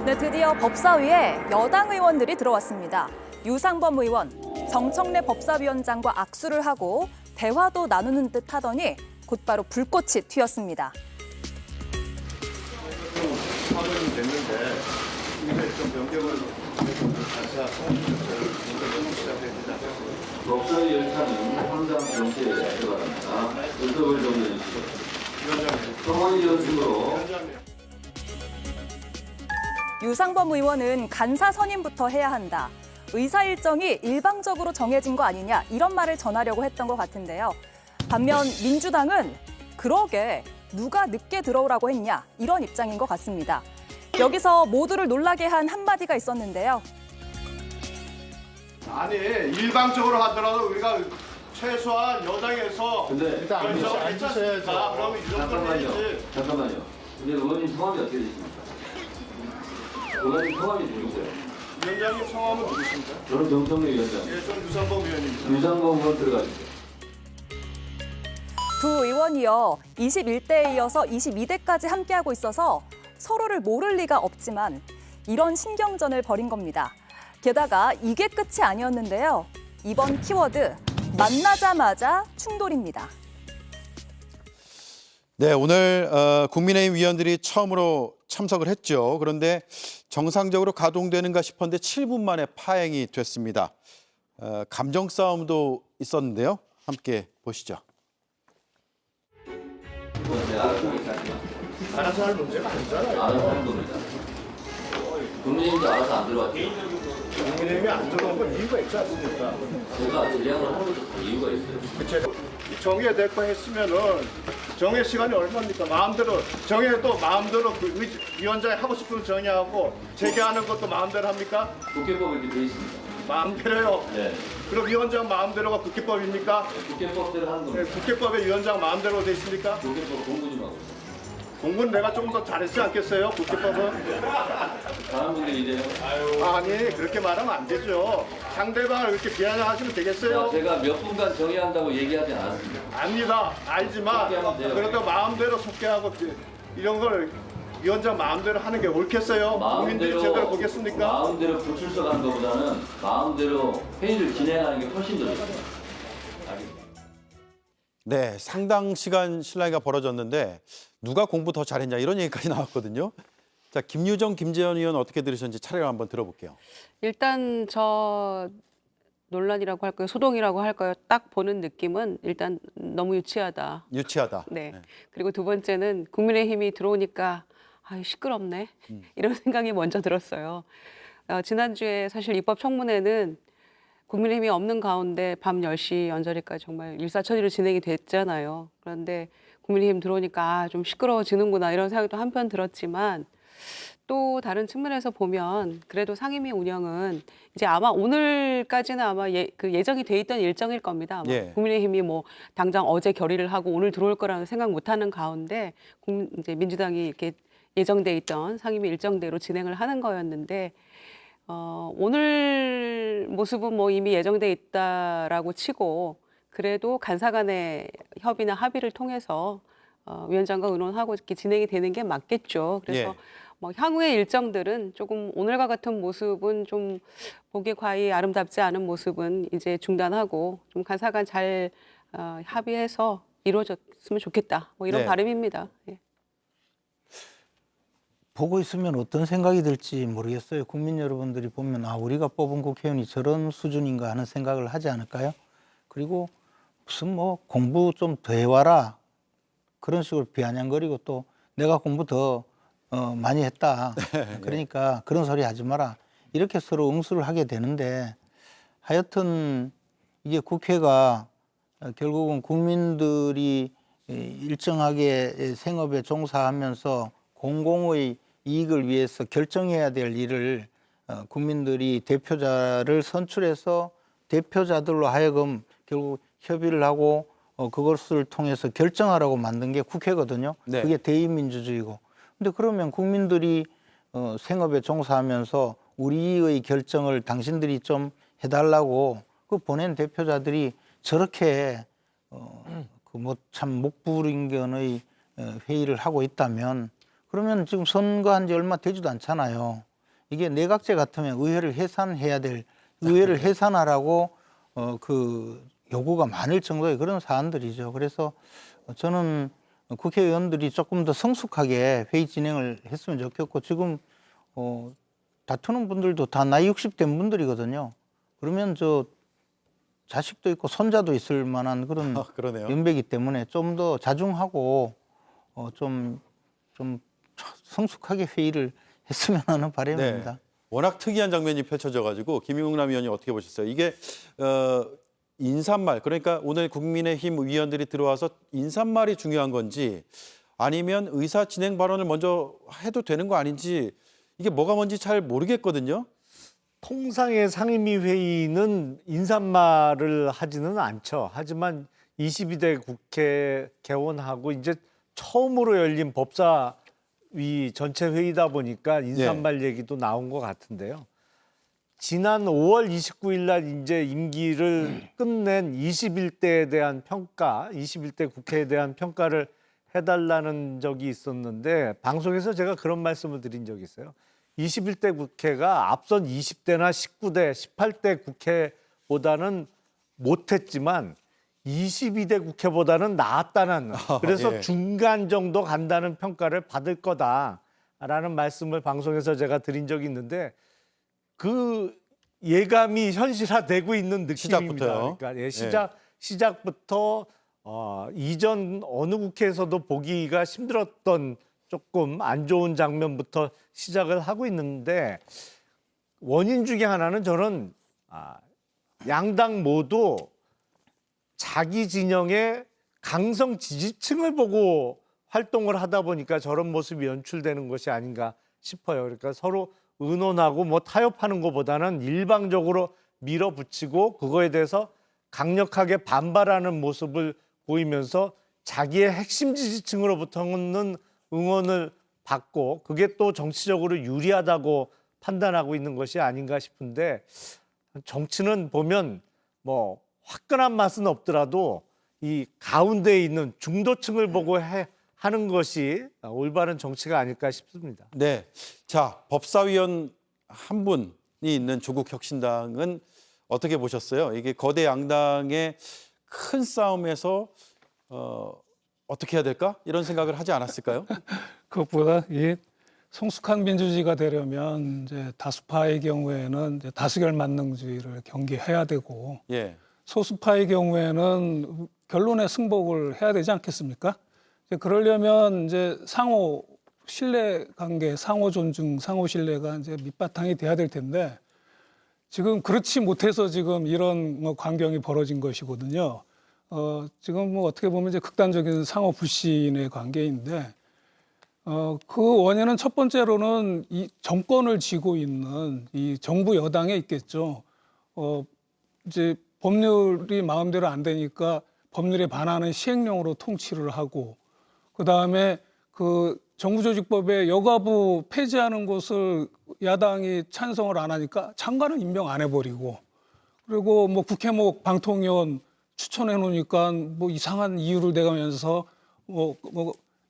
네, 드디어 법사위에 여당 의원들이 들어왔습니다. 유상범 의원, 정청래 법사위원장과 악수를 하고 대화도 나누는 듯 하더니 곧바로 불꽃이 튀었습니다. 파견이 됐는데 이제 좀 변경을 시작됩니다. 법사위 열차는 항상 정치에 들어갑니다. 의석을 정리해주시고 성원 연습으로 유상범 의원은 간사 선임부터 해야 한다. 의사 일정이 일방적으로 정해진 거 아니냐 이런 말을 전하려고 했던 것 같은데요. 반면 민주당은 그러게 누가 늦게 들어오라고 했냐 이런 입장인 것 같습니다. 여기서 모두를 놀라게 한 한마디가 있었는데요. 아니 일방적으로 하더라도 우리가 최소한 여당에서 근데 일단 앉으셔야죠. 그러면 이 정도는 해야지. 잠깐만요. 근데 의원님 성함이 어떻게 되십니까? 의원님 성함이 누구세요? 위원장님 성함은 누구십니까? 저는 정청래 위원장. 예, 저는 유상범 의원입니다. 유상범 의원 들어가주세요. 두 의원이요. 21대에 이어서 22대까지 함께하고 있어서 서로를 모를 리가 없지만 이런 신경전을 벌인 겁니다. 게다가 이게 끝이 아니었는데요. 이번 키워드 만나자마자 충돌입니다. 네, 오늘 국민의힘 위원들이 처음으로 참석을 했죠. 그런데 정상적으로 가동되는가 싶었는데 7분 만에 파행이 됐습니다. 감정 싸움도 있었는데요. 함께 보시죠. 알아서 할 문제가 아니잖아요. 알아서 하는 겁니다. 국민의힘도 알아서 안 들어왔죠. 국민의힘이 안 들어온 건 이유가 있지 않습니까? 제가 제안을 하는 것도 다 이유가 있어요. 그쵸. 정의에 대거 했으면은 정의 시간이 얼마입니까? 마음대로 정의도 마음대로 그 위원장이 하고 싶은 정의하고 제기하는 것도 마음대로 합니까? 국회법에 이렇게 돼 있습니다. 마음대로요. 네. 그럼 위원장 마음대로가 국회법입니까? 국회법대로 하는 네, 겁니다. 국회법에 위원장 마음대로 돼 있습니까? 국회법 공부 좀 하고 있어요. 공부는 내가 조금 더 잘했지 않겠어요? 국회법은? 다른 분들이 이래요. 아니 그렇게 말하면 안 되죠. 상대방을 이렇게 비아냥하시면 되겠어요? 제가 몇 분간 정의한다고 얘기하지 않았습니다. 압니다. 알지만 속개하면 돼요. 그래도 마음대로 속개하고 이런 걸 위원장 마음대로 하는 게 옳겠어요? 국민들이 제대로 보겠습니까? 마음대로 구출석하는 것보다는 마음대로 회의를 진행하는 게 훨씬 더 좋습니다. 네, 상당 시간 실랑이가 벌어졌는데 누가 공부 더 잘했냐 이런 얘기까지 나왔거든요. 자, 김유정, 김재현 의원 어떻게 들으셨는지 차례로 한번 들어볼게요. 일단 저 논란이라고 할까요? 소동이라고 할까요? 딱 보는 느낌은 일단 너무 유치하다. 유치하다. 네. 그리고 두 번째는 국민의힘이 들어오니까 시끄럽네. 이런 생각이 먼저 들었어요. 지난주에 사실 입법청문회는 국민의힘이 없는 가운데 밤 10시 연설회까지 정말 일사천리로 진행이 됐잖아요. 그런데 국민의힘 들어오니까 좀 시끄러워지는구나 이런 생각도 한편 들었지만 또 다른 측면에서 보면 그래도 상임위 운영은 이제 아마 오늘까지는 아마 예정이 돼 있던 일정일 겁니다. 아마 예. 국민의힘이 뭐 당장 어제 결의를 하고 오늘 들어올 거라는 생각 못하는 가운데 이제 민주당이 이렇게 예정돼 있던 상임위 일정대로 진행을 하는 거였는데 오늘 모습은 뭐 이미 예정돼 있다라고 치고 그래도 간사 간의 협의나 합의를 통해서 위원장과 의논하고 이렇게 진행이 되는 게 맞겠죠. 그래서 예. 뭐 향후의 일정들은 조금 오늘과 같은 모습은 좀 보기 과히 아름답지 않은 모습은 이제 중단하고 좀 간사 간 잘 합의해서 이루어졌으면 좋겠다. 뭐 이런 네. 바람입니다. 예. 보고 있으면 어떤 생각이 들지 모르겠어요. 국민 여러분들이 보면 우리가 뽑은 국회의원이 저런 수준인가 하는 생각을 하지 않을까요? 그리고 무슨 뭐 공부 좀 더 해와라 그런 식으로 비아냥거리고 또 내가 공부 더 많이 했다. 그러니까 그런 소리 하지 마라. 이렇게 서로 응수를 하게 되는데 하여튼 이게 국회가 결국은 국민들이 일정하게 생업에 종사하면서 공공의 이익을 위해서 결정해야 될 일을 국민들이 대표자를 선출해서 대표자들로 하여금 결국 협의를 하고 그것을 통해서 결정하라고 만든 게 국회거든요. 네. 그게 대의민주주의고. 근데 그러면 국민들이 생업에 종사하면서 우리의 결정을 당신들이 좀 해달라고 그 보낸 대표자들이 저렇게 그 뭐 참 목부림견의 회의를 하고 있다면 그러면 지금 선거한 지 얼마 되지도 않잖아요. 이게 내각제 같으면 의회를 해산해야 될, 의회를 해산하라고 그 요구가 많을 정도의 그런 사안들이죠. 그래서 저는 국회의원들이 조금 더 성숙하게 회의 진행을 했으면 좋겠고, 지금 다투는 분들도 다 나이 60대 분들이거든요. 그러면 저 자식도 있고 손자도 있을 만한 그런 그러네요. 연배이기 때문에 좀 더 자중하고 좀 성숙하게 회의를 했으면 하는 바람입니다. 네. 워낙 특이한 장면이 펼쳐져가지고 김용남 의원이 어떻게 보셨어요? 이게 인사말, 그러니까 오늘 국민의힘 위원들이 들어와서 인사말이 중요한 건지 아니면 의사 진행 발언을 먼저 해도 되는 거 아닌지 이게 뭐가 뭔지 잘 모르겠거든요. 통상의 상임위 회의는 인사말을 하지는 않죠. 하지만 22대 국회 개원하고 이제 처음으로 열린 법사위 전체 회의다 보니까 인사말 얘기도 나온 것 같은데요. 지난 5월 29일 날 이제 임기를 끝낸 21대에 대한 평가, 21대 국회에 대한 평가를 해달라는 적이 있었는데 방송에서 제가 그런 말씀을 드린 적이 있어요. 21대 국회가 앞선 20대나 19대, 18대 국회보다는 못했지만 22대 국회보다는 나았다는, 그래서 예. 중간 정도 간다는 평가를 받을 거다라는 말씀을 방송에서 제가 드린 적이 있는데 그 예감이 현실화되고 있는 느낌입니다. 시작부터요. 그러니까 예, 시작부터 이전 어느 국회에서도 보기가 힘들었던 조금 안 좋은 장면부터 시작을 하고 있는데, 원인 중에 하나는 저는 양당 모두 자기 진영의 강성 지지층을 보고 활동을 하다 보니까 저런 모습이 연출되는 것이 아닌가 싶어요. 그러니까 서로 의논하고 뭐 타협하는 것보다는 일방적으로 밀어붙이고 그거에 대해서 강력하게 반발하는 모습을 보이면서 자기의 핵심 지지층으로부터는 응원을 받고 그게 또 정치적으로 유리하다고 판단하고 있는 것이 아닌가 싶은데, 정치는 보면 뭐 화끈한 맛은 없더라도 이 가운데에 있는 중도층을 보고 하는 것이 올바른 정치가 아닐까 싶습니다. 네. 자, 법사위원 한 분이 있는 조국 혁신당은 어떻게 보셨어요? 이게 거대 양당의 큰 싸움에서 어떻게 해야 될까? 이런 생각을 하지 않았을까요? 그것보다 이 성숙한 민주주의가 되려면 이제 다수파의 경우에는 이제 다수결 만능주의를 경계해야 되고, 예. 소수파의 경우에는 결론의 승복을 해야 되지 않겠습니까? 이제 그러려면 이제 상호 신뢰 관계, 상호 존중, 상호 신뢰가 이제 밑바탕이 돼야 될 텐데, 지금 그렇지 못해서 지금 이런 뭐 광경이 벌어진 것이거든요. 지금 뭐 어떻게 보면 이제 극단적인 상호 불신의 관계인데, 그 원인은 첫 번째로는 이 정권을 쥐고 있는 이 정부 여당에 있겠죠. 이제 법률이 마음대로 안 되니까 법률에 반하는 시행령으로 통치를 하고, 그 다음에 그 정부조직법에 여가부 폐지하는 것을 야당이 찬성을 안 하니까 장관을 임명 안 해버리고, 그리고 뭐 국회목 방통위원 추천해 놓으니까 뭐 이상한 이유를 대가면서 뭐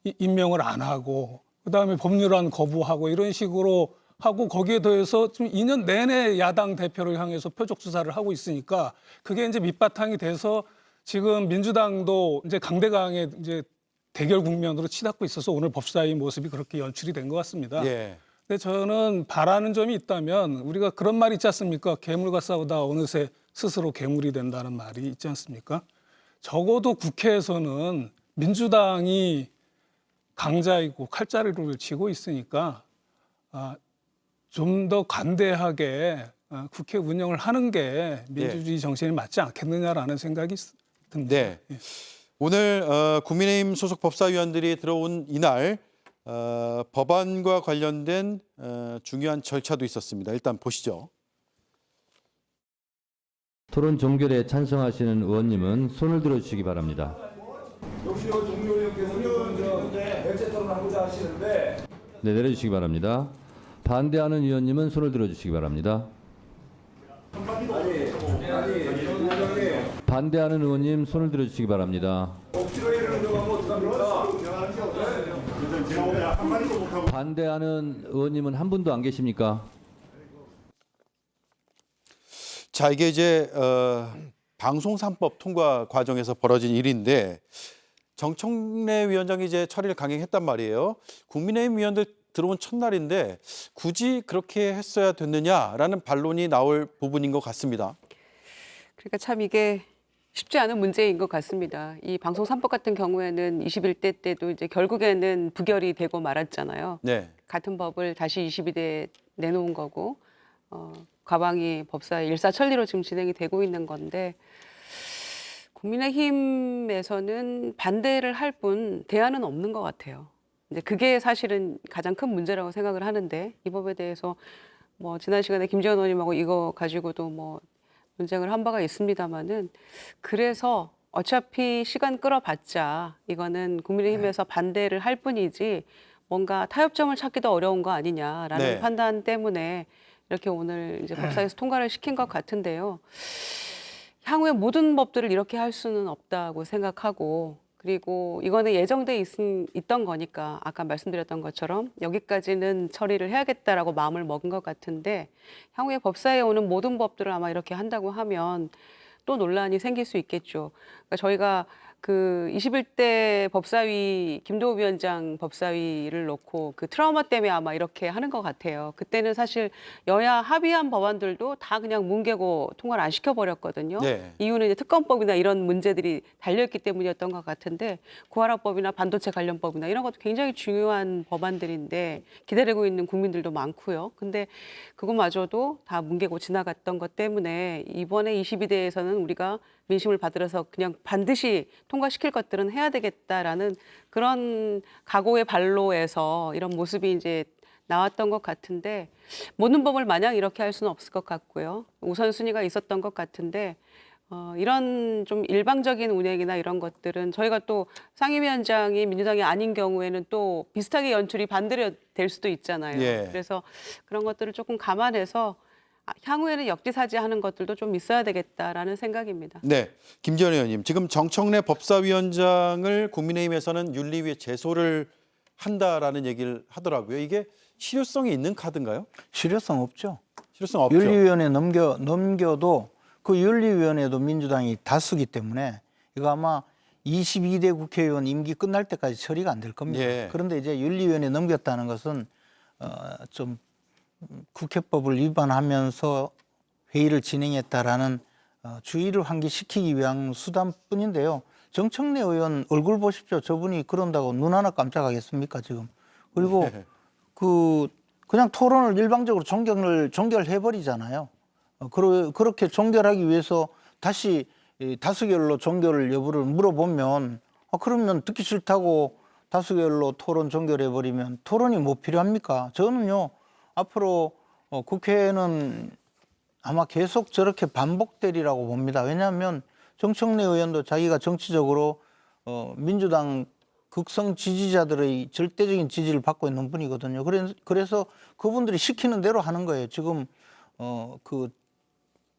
임명을 안 하고, 그다음에 법률안 거부하고 이런 식으로 하고, 거기에 더해서 지금 2년 내내 야당 대표를 향해서 표적 수사를 하고 있으니까 그게 이제 밑바탕이 돼서 지금 민주당도 이제 강대강의 이제 대결 국면으로 치닫고 있어서 오늘 법사위 모습이 그렇게 연출이 된 것 같습니다. 예. 근데 저는 바라는 점이 있다면, 우리가 그런 말이 있지 않습니까? 괴물과 싸우다 어느새 스스로 괴물이 된다는 말이 있지 않습니까? 적어도 국회에서는 민주당이 강자이고 칼자루를 쥐고 있으니까 좀 더 관대하게 국회 운영을 하는 게 민주주의 정신에 맞지 않겠느냐라는 생각이 듭니다. 네. 오늘 국민의힘 소속 법사위원들이 들어온 이날 법안과 관련된 중요한 절차도 있었습니다. 일단 보시죠. 토론 종결에 찬성하시는 의원님은 손을 들어주시기 바랍니다. 역시 동료 의원께서는 대체 토론하고자 하시는데 네, 내려주시기 바랍니다. 반대하는 의원님은 손을 들어주시기 바랍니다. 반대하는 의원님 손을 들어주시기 바랍니다. 억지로 이러는 거 어떡합니까? 반대하는 의원님은 한 분도 안 계십니까? 자, 이게 이제 방송 3법 통과 과정에서 벌어진 일인데 정청래 위원장이 이제 처리를 강행했단 말이에요. 국민의힘 위원들 들어온 첫날인데 굳이 그렇게 했어야 됐느냐라는 반론이 나올 부분인 것 같습니다. 그러니까 참 이게 쉽지 않은 문제인 것 같습니다. 이 방송 3법 같은 경우에는 21대 때도 이제 결국에는 부결이 되고 말았잖아요. 네. 같은 법을 다시 22대에 내놓은 거고 과방위 법사 일사천리로 지금 진행이 되고 있는 건데 국민의힘에서는 반대를 할 뿐 대안은 없는 것 같아요. 이제 그게 사실은 가장 큰 문제라고 생각을 하는데 이 법에 대해서 뭐 지난 시간에 김재원 의원님하고 이거 가지고도 뭐 논쟁을 한 바가 있습니다만은 그래서 어차피 시간 끌어봤자 이거는 국민의힘에서 반대를 할 뿐이지 뭔가 타협점을 찾기도 어려운 거 아니냐라는 네. 판단 때문에 이렇게 오늘 이제 법사위에서 통과를 시킨 것 같은데요. 향후에 모든 법들을 이렇게 할 수는 없다고 생각하고 그리고 이거는 예정돼 있던 거니까 아까 말씀드렸던 것처럼 여기까지는 처리를 해야겠다라고 마음을 먹은 것 같은데 향후에 법사위에 오는 모든 법들을 아마 이렇게 한다고 하면 또 논란이 생길 수 있겠죠. 그러니까 저희가 그 21대 법사위 김도우 위원장 법사위를 놓고 그 트라우마 때문에 아마 이렇게 하는 것 같아요. 그때는 사실 여야 합의한 법안들도 다 그냥 뭉개고 통과를 안 시켜버렸거든요. 네. 이유는 이제 특검법이나 이런 문제들이 달려있기 때문이었던 것 같은데 구하라법이나 반도체 관련법이나 이런 것도 굉장히 중요한 법안들인데 기다리고 있는 국민들도 많고요. 근데 그것마저도 다 뭉개고 지나갔던 것 때문에 이번에 22대에서는 우리가 민심을 받들어서 그냥 반드시 통과시킬 것들은 해야 되겠다라는 그런 각오의 발로에서 이런 모습이 이제 나왔던 것 같은데 모든 법을 마냥 이렇게 할 수는 없을 것 같고요. 우선순위가 있었던 것 같은데 이런 좀 일방적인 운행이나 이런 것들은 저희가 또 상임위원장이 민주당이 아닌 경우에는 또 비슷하게 연출이 반대로 될 수도 있잖아요. 예. 그래서 그런 것들을 조금 감안해서 향후에는 역지사지하는 것들도 좀 있어야 되겠다라는 생각입니다. 네, 김재원 의원님, 지금 정청래 법사위원장을 국민의힘에서는 윤리위에 제소를 한다라는 얘기를 하더라고요. 이게 실효성이 있는 카드인가요? 실효성 없죠. 실효성 없죠. 윤리위원회 넘겨도 그 윤리위원회도 민주당이 다수기 때문에 이거 아마 22대 국회의원 임기 끝날 때까지 처리가 안 될 겁니다. 예. 그런데 이제 윤리위원회 넘겼다는 것은 좀 국회법을 위반하면서 회의를 진행했다라는 주의를 환기시키기 위한 수단뿐인데요. 정청래 의원 얼굴 보십시오. 저분이 그런다고 눈 하나 깜짝하겠습니까 지금. 그리고 그냥 토론을 일방적으로 종결해버리잖아요. 그렇게 종결하기 위해서 다시 다수결로 종결 여부를 물어보면 그러면 듣기 싫다고 다수결로 토론 종결해버리면 토론이 뭐 필요합니까? 저는요. 앞으로 국회는 아마 계속 저렇게 반복되리라고 봅니다. 왜냐하면 정청래 의원도 자기가 정치적으로 민주당 극성 지지자들의 절대적인 지지를 받고 있는 분이거든요. 그래서 그분들이 시키는 대로 하는 거예요. 지금 그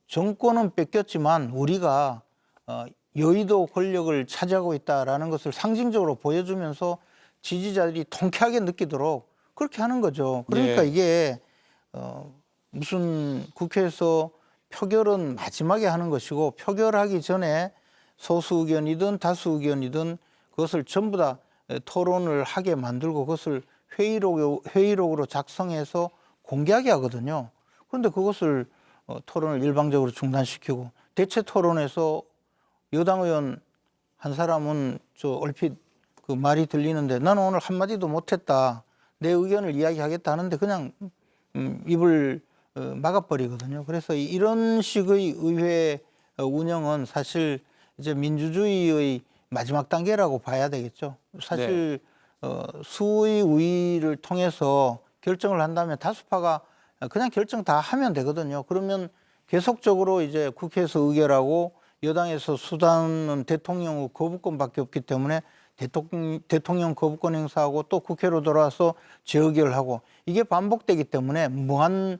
정권은 뺏겼지만 우리가 여의도 권력을 차지하고 있다라는 것을 상징적으로 보여주면서 지지자들이 통쾌하게 느끼도록 그렇게 하는 거죠. 그러니까 네. 이게 무슨 국회에서 표결은 마지막에 하는 것이고 표결하기 전에 소수 의견이든 다수 의견이든 그것을 전부 다 토론을 하게 만들고 그것을 회의록으로 작성해서 공개하게 하거든요. 그런데 그것을 토론을 일방적으로 중단시키고 대체 토론에서 여당 의원 한 사람은 저 얼핏 그 말이 들리는데 나는 오늘 한마디도 못했다. 내 의견을 이야기하겠다 하는데 그냥 입을 막아버리거든요. 그래서 이런 식의 의회 운영은 사실 이제 민주주의의 마지막 단계라고 봐야 되겠죠. 사실 수의 우위를 통해서 결정을 한다면 다수파가 그냥 결정 다 하면 되거든요. 그러면 계속적으로 이제 국회에서 의결하고 여당에서 수단은 대통령 거부권밖에 없기 때문에 대통령 거부권 행사하고 또 국회로 돌아와서 재의결하고 이게 반복되기 때문에 무한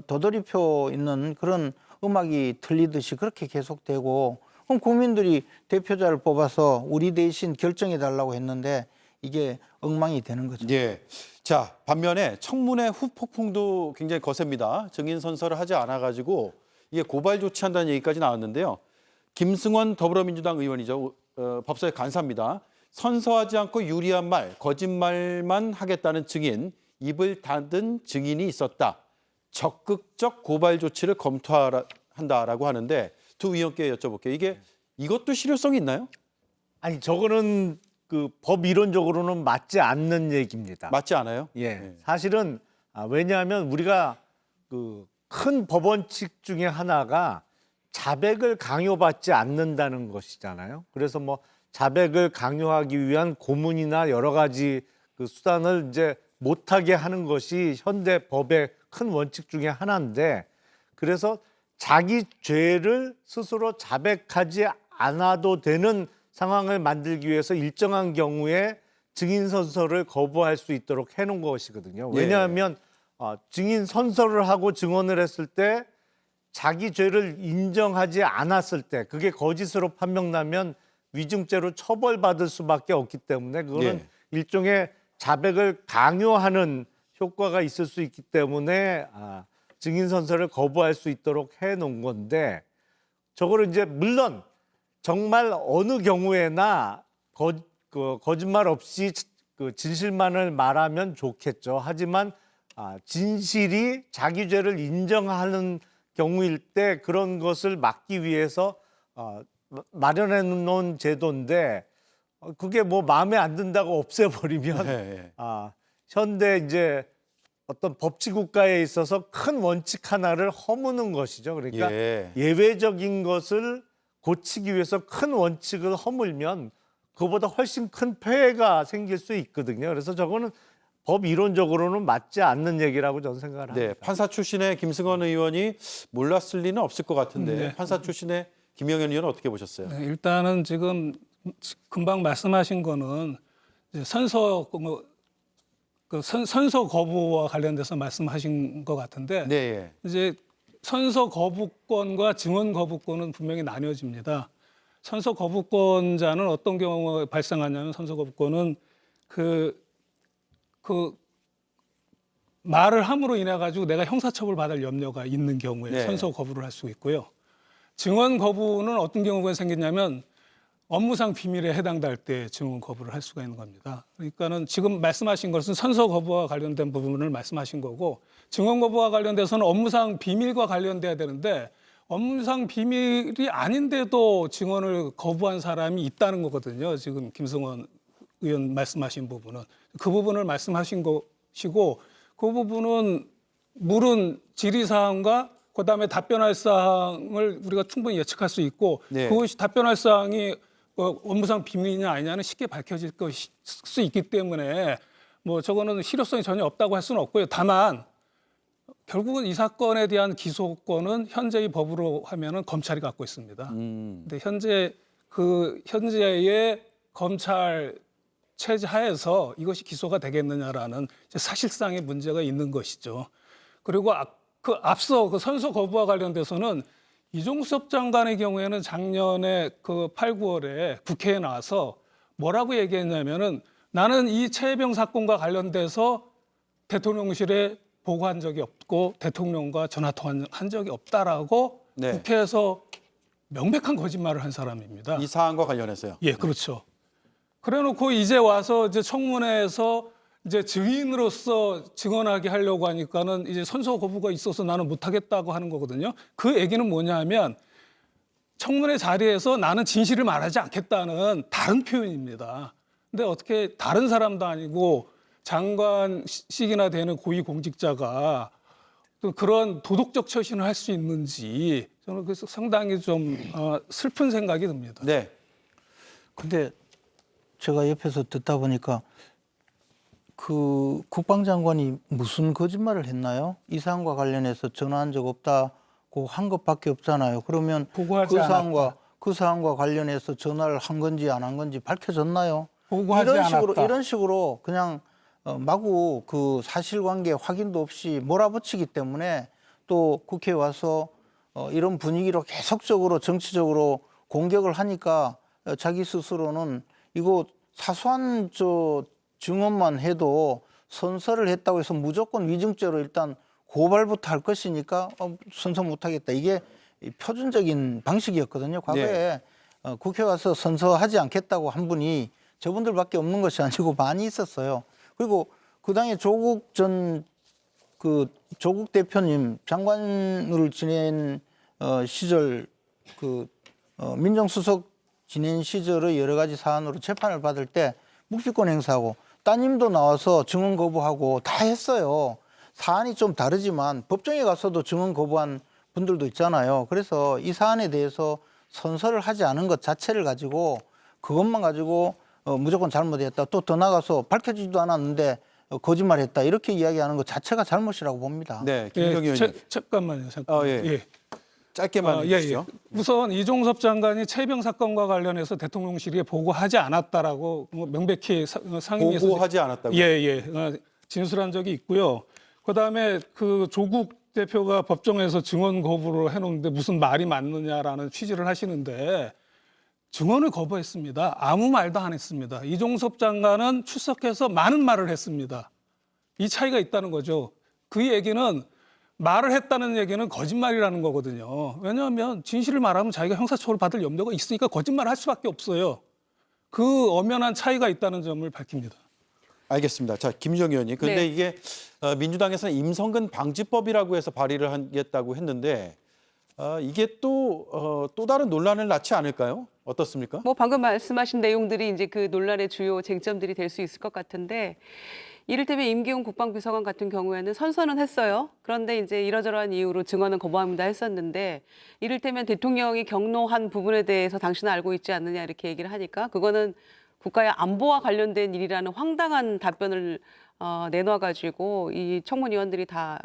도돌이표 있는 그런 음악이 틀리듯이 그렇게 계속되고 그럼 국민들이 대표자를 뽑아서 우리 대신 결정해 달라고 했는데 이게 엉망이 되는 거죠. 예. 자, 반면에 청문회 후폭풍도 굉장히 거셉니다. 증인 선서를 하지 않아 가지고 이게 고발 조치한다는 얘기까지 나왔는데요. 김승원 더불어민주당 의원이죠. 법사위 간사입니다. 선서하지 않고 유리한 말, 거짓말만 하겠다는 증인, 입을 닫은 증인이 있었다. 적극적 고발 조치를 검토한다라고 하는데 두 의원께 여쭤볼게요. 이것도 실효성이 있나요? 아니 저거는 그 법 이론적으로는 맞지 않는 얘기입니다. 맞지 않아요? 예, 사실은 왜냐하면 우리가 그 큰 법원칙 중에 하나가 자백을 강요받지 않는다는 것이잖아요. 그래서 뭐 자백을 강요하기 위한 고문이나 여러 가지 그 수단을 이제 못하게 하는 것이 현대 법의 큰 원칙 중에 하나인데, 그래서 자기 죄를 스스로 자백하지 않아도 되는 상황을 만들기 위해서 일정한 경우에 증인 선서를 거부할 수 있도록 해놓은 것이거든요. 왜냐하면 증인 선서를 하고 증언을 했을 때 자기 죄를 인정하지 않았을 때 그게 거짓으로 판명나면 위증죄로 처벌받을 수밖에 없기 때문에 그거는 일종의 자백을 강요하는 효과가 있을 수 있기 때문에 증인 선서를 거부할 수 있도록 해놓은 건데, 저거를 이제 물론 정말 어느 경우에나 거짓말 없이 그 진실만을 말하면 좋겠죠. 하지만 진실이 자기 죄를 인정하는 경우일 때 그런 것을 막기 위해서 마련해 놓은 제도인데, 그게 뭐 마음에 안 든다고 없애버리면 현대 이제 어떤 법치 국가에 있어서 큰 원칙 하나를 허무는 것이죠. 그러니까 예외적인 것을 고치기 위해서 큰 원칙을 허물면 그보다 훨씬 큰 폐해가 생길 수 있거든요. 그래서 저거는 법 이론적으로는 맞지 않는 얘기라고 저는 생각을 합니다. 네, 판사 출신의 김승원 의원이 몰랐을 리는 없을 것 같은데 네. 판사 출신의 김영현 의원은 어떻게 보셨어요? 네, 일단은 지금 금방 말씀하신 거는 이제 선서 거부와 관련돼서 말씀하신 것 같은데 네. 이제 선서 거부권과 증언 거부권은 분명히 나뉘어집니다. 선서 거부권자는 어떤 경우가 발생하냐면 선서 거부권은 그 말을 함으로 인해 가지고 내가 형사처벌 받을 염려가 있는 경우에 선서 거부를 할 수 있고요. 증언 거부는 어떤 경우가 생기냐면 업무상 비밀에 해당될 때 증언 거부를 할 수가 있는 겁니다. 그러니까는 지금 말씀하신 것은 선서 거부와 관련된 부분을 말씀하신 거고, 증언 거부와 관련돼서는 업무상 비밀과 관련돼야 되는데 업무상 비밀이 아닌데도 증언을 거부한 사람이 있다는 거거든요. 지금 김승원 의원 말씀하신 부분은 그 부분을 말씀하신 것이고, 그 부분은 물은 질의사항과 그다음에 답변할 사항을 우리가 충분히 예측할 수 있고 그것이 답변할 사항이 업무상 비밀이냐 아니냐는 쉽게 밝혀질 수 있기 때문에 뭐 저거는 실효성이 전혀 없다고 할 수는 없고요. 다만 결국은 이 사건에 대한 기소권은 현재의 법으로 하면은 검찰이 갖고 있습니다. 근데 현재의 검찰 체제 하에서 이것이 기소가 되겠느냐라는 이제 사실상의 문제가 있는 것이죠. 그리고 앞서 그 선서 거부와 관련돼서는 이종섭 장관의 경우에는 작년에 그 8, 9월에 국회에 나와서 뭐라고 얘기했냐면은 나는 이 최혜병 사건과 관련돼서 대통령실에 보고한 적이 없고 대통령과 전화 통화한 적이 없다라고 국회에서 명백한 거짓말을 한 사람입니다. 이 사안과 관련해서요. 예, 그렇죠. 그래놓고 이제 와서 이제 청문회에서 이제 증인으로서 증언하게 하려고 하니까는 이제 선서 거부가 있어서 나는 못하겠다고 하는 거거든요. 그 얘기는 뭐냐 하면 청문회 자리에서 나는 진실을 말하지 않겠다는 다른 표현입니다. 근데 어떻게 다른 사람도 아니고 장관식이나 되는 고위공직자가 또 그런 도덕적 처신을 할 수 있는지 저는 그래서 상당히 좀 슬픈 생각이 듭니다. 네. 근데 제가 옆에서 듣다 보니까 그 국방장관이 무슨 거짓말을 했나요? 이 사안과 관련해서 전화한 적 없다고 한 것밖에 없잖아요. 그러면 보고하지 그 사안과 관련해서 전화를 한 건지 안 한 건지 밝혀졌나요? 보고하지 않았다. 이런 식으로 그냥 마구 그 사실관계 확인도 없이 몰아붙이기 때문에 또 국회에 와서 이런 분위기로 계속적으로 정치적으로 공격을 하니까 자기 스스로는 이거 사소한 증언만 해도 선서를 했다고 해서 무조건 위증죄로 일단 고발부터 할 것이니까 선서 못하겠다. 이게 표준적인 방식이었거든요. 과거에 국회 와서 선서하지 않겠다고 한 분이 저분들밖에 없는 것이 아니고 많이 있었어요. 그리고 그 당에 조국 대표님 장관을 지낸 시절 민정수석 지낸 시절의 여러 가지 사안으로 재판을 받을 때 묵비권 행사하고 따님도 나와서 증언 거부하고 다 했어요. 사안이 좀 다르지만 법정에 가서도 증언 거부한 분들도 있잖아요. 그래서 이 사안에 대해서 선서를 하지 않은 것 자체를 가지고 그것만 가지고 무조건 잘못했다. 또 더 나가서 밝혀지지도 않았는데 거짓말했다. 이렇게 이야기하는 것 자체가 잘못이라고 봅니다. 네, 김정희 의원님. 잠깐만요. 잠깐만요. 예. 짧게만 해주시죠. 우선 이종섭 장관이 최병 사건과 관련해서 대통령실에 보고하지 않았다라고 명백히 상임위에서 보고하지 않았다고요? 진술한 적이 있고요. 그다음에 그 조국 대표가 법정에서 증언 거부를 해놓는데 무슨 말이 맞느냐라는 취지를 하시는데 증언을 거부했습니다. 아무 말도 안 했습니다. 이종섭 장관은 출석해서 많은 말을 했습니다. 이 차이가 있다는 거죠. 그 얘기는 말을 했다는 얘기는 거짓말이라는 거거든요. 왜냐하면 진실을 말하면 자기가 형사처벌 받을 염려가 있으니까 거짓말을 할 수밖에 없어요. 그 엄연한 차이가 있다는 점을 밝힙니다. 알겠습니다. 자, 김정희 의원님. 근데 네. 이게 민주당에서는 임성근 방지법이라고 해서 발의를 하겠다고 했는데 이게 또 다른 논란을 낳지 않을까요? 어떻습니까? 뭐 방금 말씀하신 내용들이 이제 그 논란의 주요 쟁점들이 될 수 있을 것 같은데 이를테면 임기훈 국방비서관 같은 경우에는 선서는 했어요. 그런데 이제 이러저러한 이유로 증언은 거부합니다 했었는데 이를테면 대통령이 경로한 부분에 대해서 당신은 알고 있지 않느냐 이렇게 얘기를 하니까 그거는 국가의 안보와 관련된 일이라는 황당한 답변을 내놔가지고 이 청문위원들이 다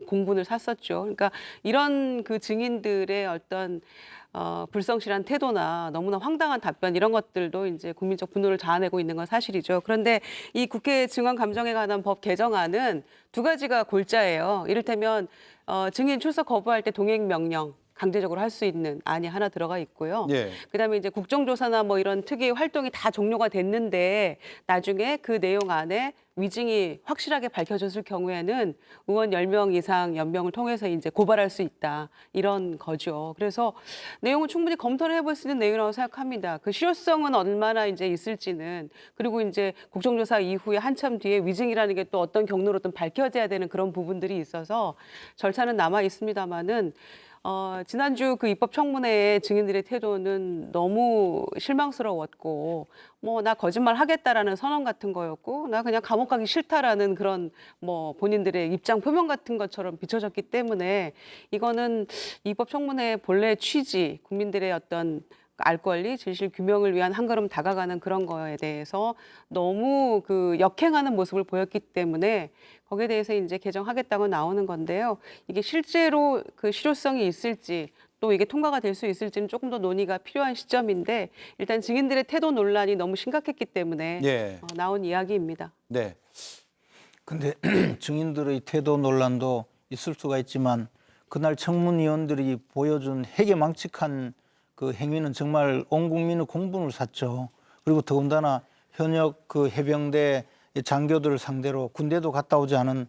공분을 샀었죠. 그러니까 이런 그 증인들의 어떤 불성실한 태도나 너무나 황당한 답변 이런 것들도 이제 국민적 분노를 자아내고 있는 건 사실이죠. 그런데 이 국회 증언 감정에 관한 법 개정안은 두 가지가 골자예요. 이를테면 증인 출석 거부할 때 동행 명령 강제적으로 할 수 있는 안이 하나 들어가 있고요. 예. 그다음에 이제 국정조사나 뭐 이런 특이의 활동이 다 종료가 됐는데 나중에 그 내용 안에 위증이 확실하게 밝혀졌을 경우에는 의원 10명 이상 연명을 통해서 이제 고발할 수 있다. 이런 거죠. 그래서 내용은 충분히 검토를 해볼 수 있는 내용이라고 생각합니다. 그 실효성은 얼마나 이제 있을지는 그리고 이제 국정조사 이후에 한참 뒤에 위증이라는 게 또 어떤 경로로든 밝혀져야 되는 그런 부분들이 있어서 절차는 남아 있습니다만은 지난주 그 입법 청문회의 증인들의 태도는 너무 실망스러웠고 뭐 나 거짓말 하겠다라는 선언 같은 거였고 나 그냥 감옥 가기 싫다라는 그런 뭐 본인들의 입장 표명 같은 것처럼 비춰졌기 때문에 이거는 입법 청문회의 본래 취지 국민들의 어떤 알 권리, 진실 규명을 위한 한 걸음 다가가는 그런 거에 대해서 너무 그 역행하는 모습을 보였기 때문에 거기에 대해서 이제 개정하겠다고 나오는 건데요. 이게 실제로 그 실효성이 있을지 또 이게 통과가 될 수 있을지는 조금 더 논의가 필요한 시점인데 일단 증인들의 태도 논란이 너무 심각했기 때문에 예. 나온 이야기입니다. 네. 근데 증인들의 태도 논란도 있을 수가 있지만 그날 청문위원들이 보여준 해괴망측한 그 행위는 정말 온 국민의 공분을 샀죠. 그리고 더군다나 현역 그 해병대 장교들을 상대로 군대도 갔다 오지 않은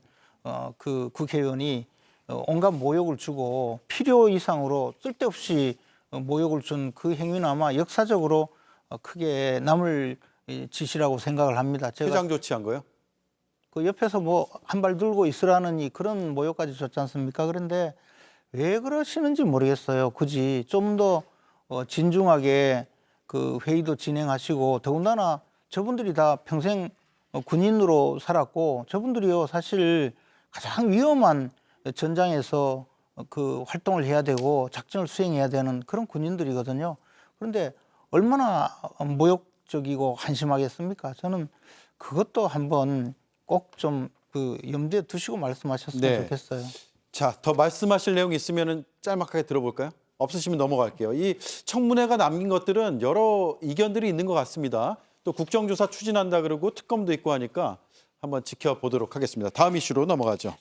그 국회의원이 온갖 모욕을 주고 필요 이상으로 쓸데없이 모욕을 준 그 행위는 아마 역사적으로 크게 남을 짓이라고 생각을 합니다. 제가 퇴장 조치한 거요? 그 옆에서 뭐 한 발 들고 있으라느니 그런 모욕까지 줬지 않습니까? 그런데 왜 그러시는지 모르겠어요. 굳이 좀 더 진중하게 그 회의도 진행하시고 더군다나 저분들이 다 평생 군인으로 살았고 저분들이요 사실 가장 위험한 전장에서 그 활동을 해야 되고 작전을 수행해야 되는 그런 군인들이거든요. 그런데 얼마나 모욕적이고 한심하겠습니까? 저는 그것도 한번 꼭 좀 그 염두에 두시고 말씀하셨으면 네. 좋겠어요. 자, 더 말씀하실 내용 있으면은 짤막하게 들어볼까요? 없으시면 넘어갈게요. 이 청문회가 남긴 것들은 여러 이견들이 있는 것 같습니다. 또 국정조사 추진한다 그러고 특검도 있고 하니까 한번 지켜보도록 하겠습니다. 다음 이슈로 넘어가죠.